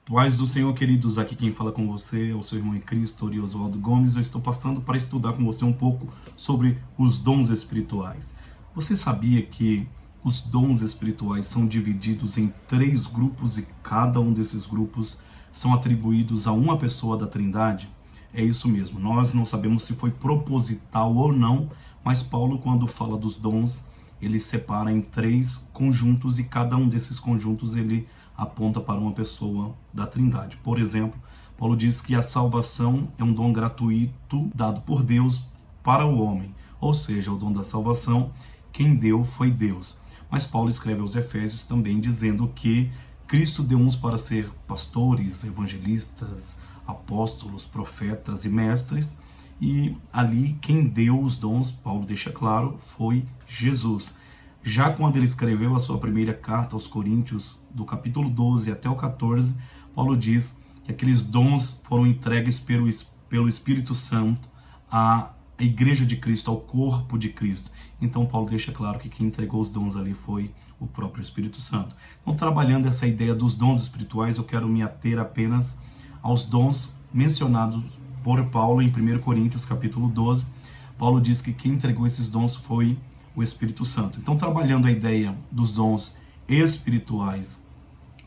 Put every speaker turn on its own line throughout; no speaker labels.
Paz do Senhor, queridos, aqui quem fala com você é o seu irmão em Cristo, Oswaldo Gomes. Eu estou passando para estudar com você um pouco sobre os dons espirituais. Você sabia que os dons espirituais são divididos em 3 grupos e cada um desses grupos são atribuídos a uma pessoa da Trindade? É isso mesmo, nós não sabemos se foi proposital ou não, mas Paulo, quando fala dos dons, ele separa em 3 conjuntos e cada um desses conjuntos ele aponta para uma pessoa da Trindade. Por exemplo, Paulo diz que a salvação é um dom gratuito dado por Deus para o homem, ou seja, o dom da salvação, quem deu foi Deus. Mas Paulo escreve aos Efésios também dizendo que Cristo deu uns para ser pastores, evangelistas, apóstolos, profetas e mestres, e ali quem deu os dons, Paulo deixa claro, foi Jesus. Já quando ele escreveu a sua primeira carta aos Coríntios, do capítulo 12 até o 14, Paulo diz que aqueles dons foram entregues pelo Espírito Santo à Igreja de Cristo, ao corpo de Cristo. Então Paulo deixa claro que quem entregou os dons ali foi o próprio Espírito Santo. Então, trabalhando essa ideia dos dons espirituais, eu quero me ater apenas aos dons mencionados por Paulo em 1 Coríntios capítulo 12. Paulo diz que quem entregou esses dons foi o Espírito Santo. Então, trabalhando a ideia dos dons espirituais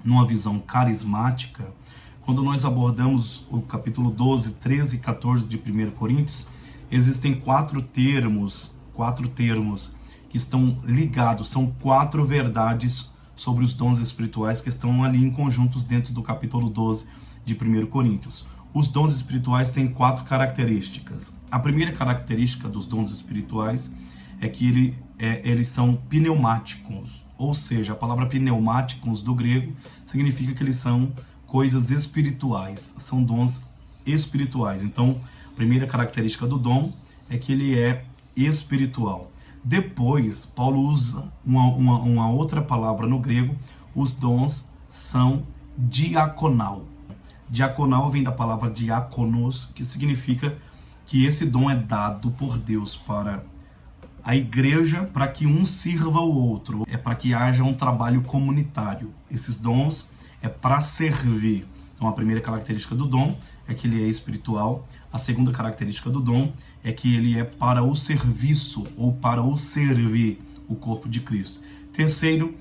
numa visão carismática, quando nós abordamos o capítulo 12, 13 e 14 de 1 Coríntios, existem 4 termos que estão ligados, são 4 verdades sobre os dons espirituais que estão ali em conjuntos dentro do capítulo 12 de 1 Coríntios. Os dons espirituais têm 4 características. A primeira característica dos dons espirituais é que eles são pneumáticos, ou seja, a palavra pneumáticos do grego significa que eles são coisas espirituais, são dons espirituais. Então, a primeira característica do dom é que ele é espiritual. Depois, Paulo usa uma outra palavra no grego, os dons são diaconal. Diaconal vem da palavra diakonos, que significa que esse dom é dado por Deus para a igreja para que um sirva o outro, é para que haja um trabalho comunitário. Esses dons é para servir. Então, a primeira característica do dom é que ele é espiritual. A segunda característica do dom é que ele é para o serviço ou para o servir o corpo de Cristo. Terceiro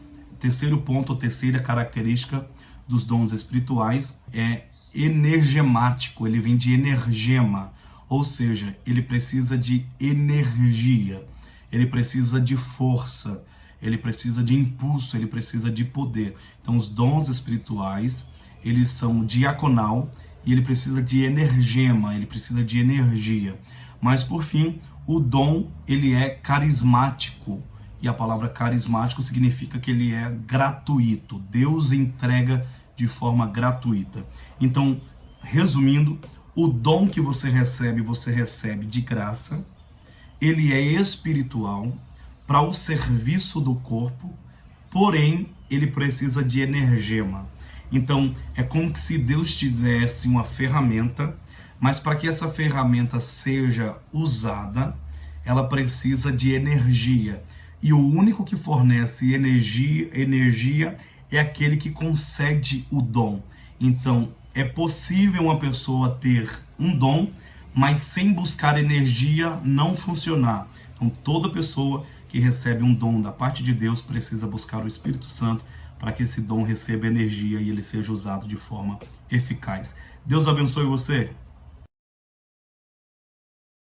ponto, terceira característica dos dons espirituais é energemático. Ele vem de energema, ou seja, ele precisa de energia. Ele precisa de força, ele precisa de impulso, ele precisa de poder. Então, os dons espirituais, eles são diaconal e ele precisa de energema, ele precisa de energia. Mas, por fim, o dom, ele é carismático. E a palavra carismático significa que ele é gratuito. Deus entrega de forma gratuita. Então, resumindo, o dom que você recebe de graça. Ele é espiritual para o serviço do corpo, porém ele precisa de energema. Então é como se Deus tivesse uma ferramenta, mas para que essa ferramenta seja usada, ela precisa de energia. E o único que fornece energia é aquele que concede o dom. Então é possível uma pessoa ter um dom, mas sem buscar energia não funcionar. Então toda pessoa que recebe um dom da parte de Deus precisa buscar o Espírito Santo para que esse dom receba energia e ele seja usado de forma eficaz. Deus abençoe você.